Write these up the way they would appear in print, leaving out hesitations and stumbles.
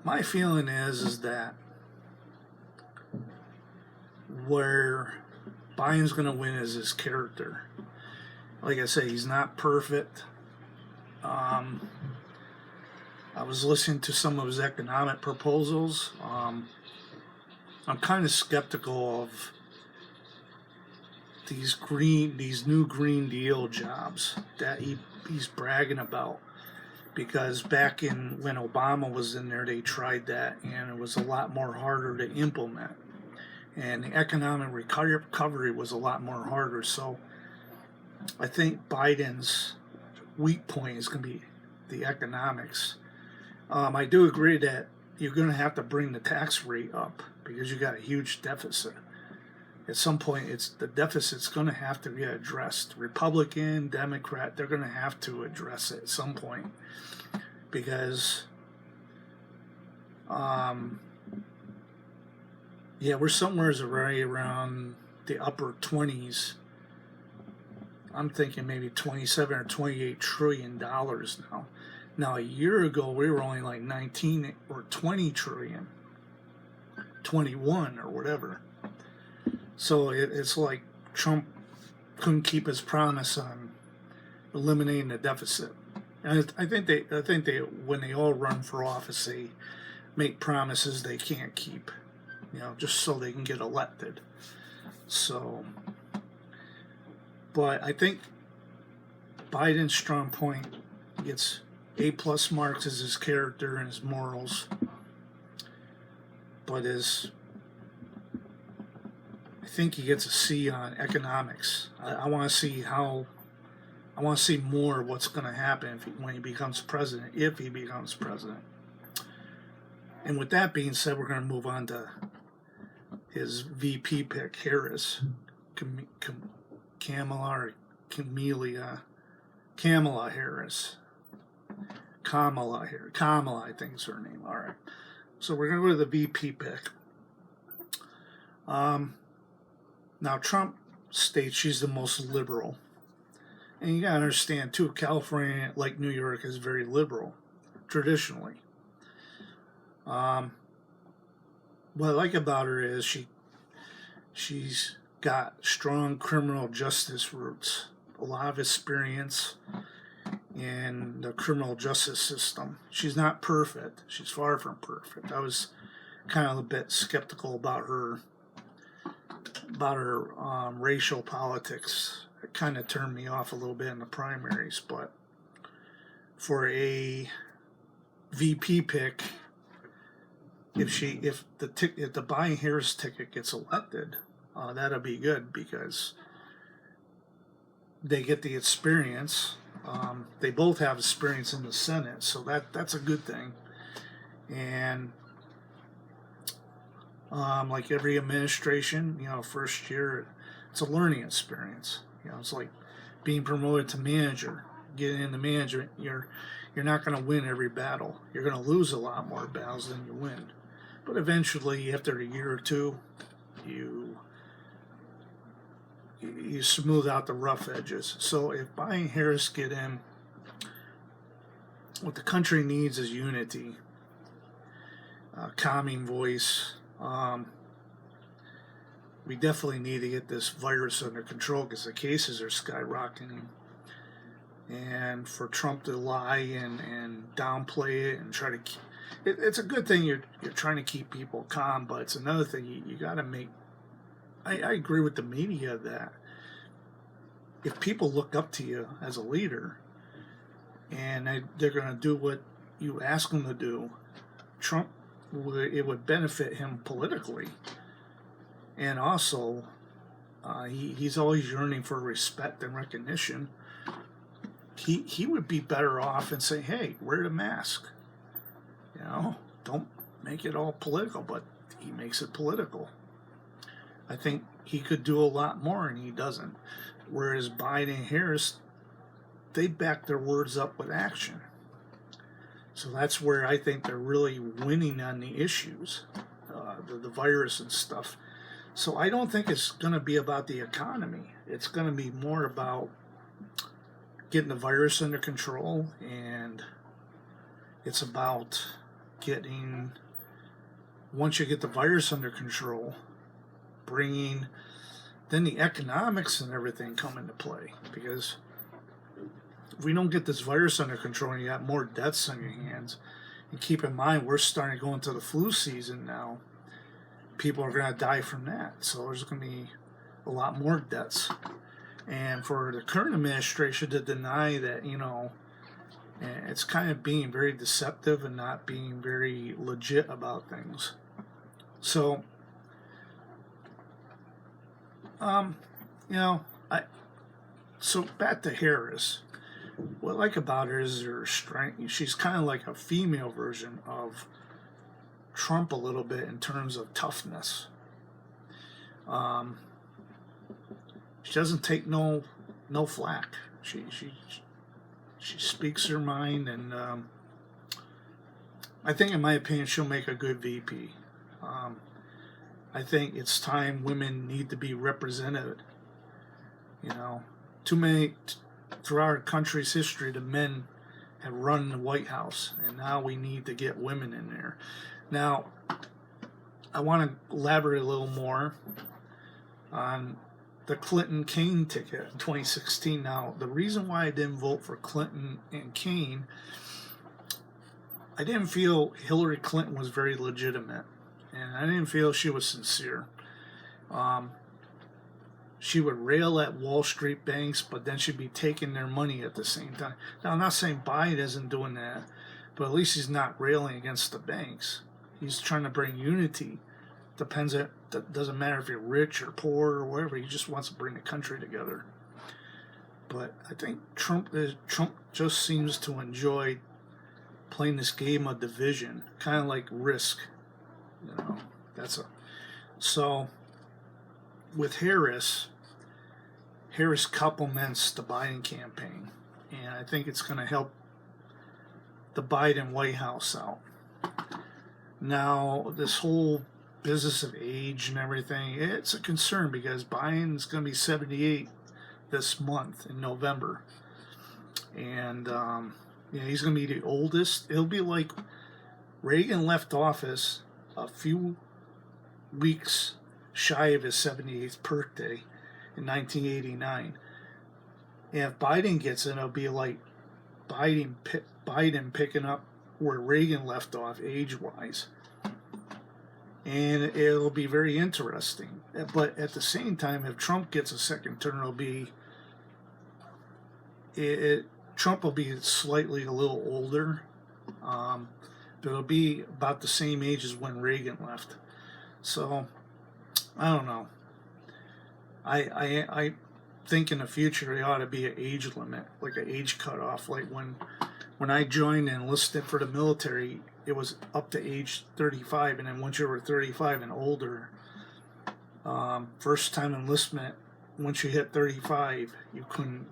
My feeling is that where Biden's going to win is his character. Like I say, he's not perfect. I was listening to some of his economic proposals. I'm kind of skeptical of these new Green Deal jobs that he's bragging about, because back in when Obama was in there, they tried that and it was a lot more harder to implement, and the economic recovery was a lot more harder. So I think Biden's weak point is going to be the economics. I do agree that you're going to have to bring the tax rate up because you got a huge deficit. At some point, the deficit's going to have to be addressed. Republican, Democrat, they're going to have to address it at some point, because, we're somewhere right around the upper 20s. I'm thinking maybe 27 or 28 trillion dollars now. Now, a year ago, we were only like 19 or 20 trillion, 21 or whatever. So it's like Trump couldn't keep his promise on eliminating the deficit. And I think they, when they all run for office, they make promises they can't keep, just so they can get elected. So, but I think Biden's strong point gets A+ marks as his character and his morals, but I think he gets a C on economics. I want to see more of what's going to happen when he becomes president, if he becomes president. And with that being said, we're going to move on to his VP pick, Harris, Kamala Harris. Kamala, I think is her name. All right. So we're going to go to the VP pick. Now, Trump states she's the most liberal. And you got to understand, too, California, like New York, is very liberal, traditionally. What I like about her is she's got strong criminal justice roots, a lot of experience in the criminal justice system. She's not perfect. She's far from perfect. I was kind of a bit skeptical about her racial politics. It kind of turned me off a little bit in the primaries, but for a VP pick, if the Biden Harris ticket gets elected, that'll be good, because they get the experience. They both have experience in the Senate, so that's a good thing. And like every administration, first year, it's a learning experience. It's like being promoted to manager. Getting into management, you're not going to win every battle. You're going to lose a lot more battles than you win. But eventually, after a year or two, you smooth out the rough edges. So if Biden Harris get in, what the country needs is unity, calming voice. We definitely need to get this virus under control, because the cases are skyrocketing. And for Trump to lie and downplay it and try to keep it's a good thing you're trying to keep people calm, but it's another thing you got to make. I agree with the media that if people look up to you as a leader and they're going to do what you ask them to do, it would benefit him politically. And also, he's always yearning for respect and recognition. He would be better off and say, hey, wear the mask. Don't make it all political, but he makes it political. I think he could do a lot more, and he doesn't. Whereas Biden and Harris, they back their words up with action. So that's where I think they're really winning on the issues, the virus and stuff. So I don't think it's going to be about the economy. It's going to be more about getting the virus under control, and it's about getting, once you get the virus under control, bringing then the economics and everything come into play. Because if we don't get this virus under control and you got more deaths on your hands, and keep in mind we're starting to go into the flu season now, people are going to die from that. So there's going to be a lot more deaths. And for the current administration to deny that, it's kind of being very deceptive and not being very legit about things. So, so back to Harris. What I like about her is her strength. She's kind of like a female version of Trump a little bit in terms of toughness. She doesn't take no flack. She speaks her mind, and I think, in my opinion, she'll make a good VP. I think it's time women need to be represented. Too many throughout our country's history, the men have run the White House, and now we need to get women in there. Now, I want to elaborate a little more on the Clinton-Kaine ticket in 2016. Now, the reason why I didn't vote for Clinton and Kaine, I didn't feel Hillary Clinton was very legitimate, and I didn't feel she was sincere. She would rail at Wall Street banks, but then she'd be taking their money at the same time. Now, I'm not saying Biden isn't doing that, but at least he's not railing against the banks. He's trying to bring unity. Doesn't matter if you're rich or poor or whatever. He just wants to bring the country together. But I think Trump just seems to enjoy playing this game of division, kind of like Risk. So with Harris complements the Biden campaign, and I think it's going to help the Biden White House out. Now, this whole business of age and everything, it's a concern because Biden's going to be 78 this month in November. And he's going to be the oldest. It'll be like Reagan left office a few weeks shy of his 78th birthday in 1989. And if Biden gets in, it'll be like Biden picking up where Reagan left off age-wise. And it'll be very interesting. But at the same time, if Trump gets a second term, Trump will be slightly a little older. But it'll be about the same age as when Reagan left. So, I don't know. I think in the future there ought to be an age limit, like an age cutoff. Like when I joined and enlisted for the military, it was up to age 35, and then once you were 35 and older, first time enlistment, once you hit 35, you couldn't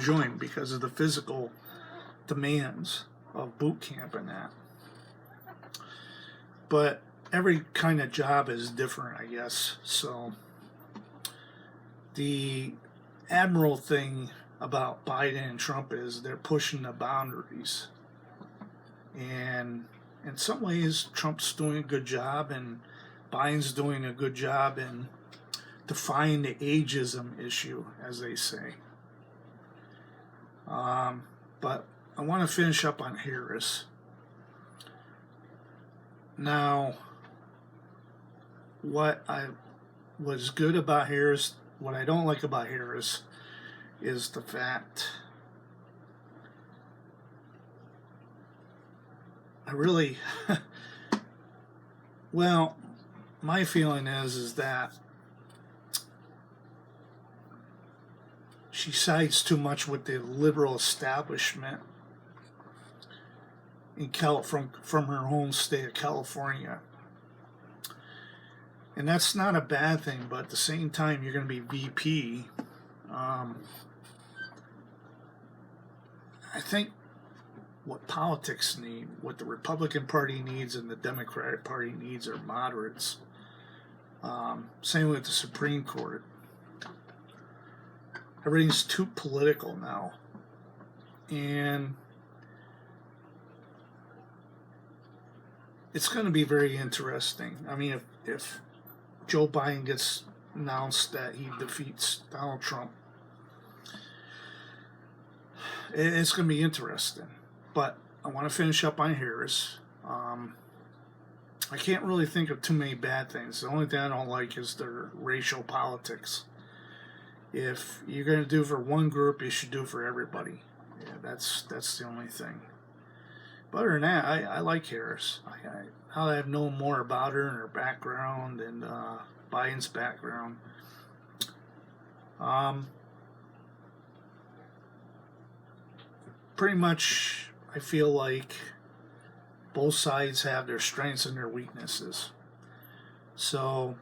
join because of the physical demands of boot camp and that. But every kind of job is different, I guess. So the admiral thing about Biden and Trump is they're pushing the boundaries. And in some ways, Trump's doing a good job, and Biden's doing a good job in defying the ageism issue, as they say. But I want to finish up on Harris. Now, what was good about Harris, what I don't like about Harris, is the fact well, my feeling is that she sides too much with the liberal establishment from her home state of California. And that's not a bad thing, but at the same time, you're going to be VP. I think what politics need, what the Republican Party needs and the Democratic Party needs are moderates. Same with the Supreme Court. Everything's too political now. And it's going to be very interesting. I mean, if Joe Biden gets announced that he defeats Donald Trump, it's going to be interesting. But I want to finish up on Harris. I can't really think of too many bad things. The only thing I don't like is their racial politics. If you're going to do for one group, you should do for everybody. Yeah, that's the only thing. But other than that, I like Harris. Now that I've known more about her and her background and Biden's background, pretty much I feel like both sides have their strengths and their weaknesses. So,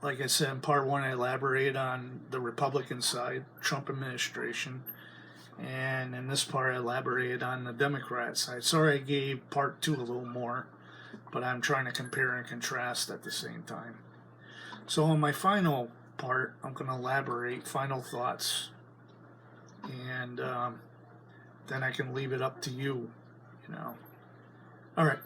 like I said in part one, I elaborated on the Republican side, Trump administration, and in this part, I elaborated on the Democrat side. Sorry I gave part two a little more, but I'm trying to compare and contrast at the same time. So, in my final part, I'm going to elaborate final thoughts, and then I can leave it up to you, you know. All right.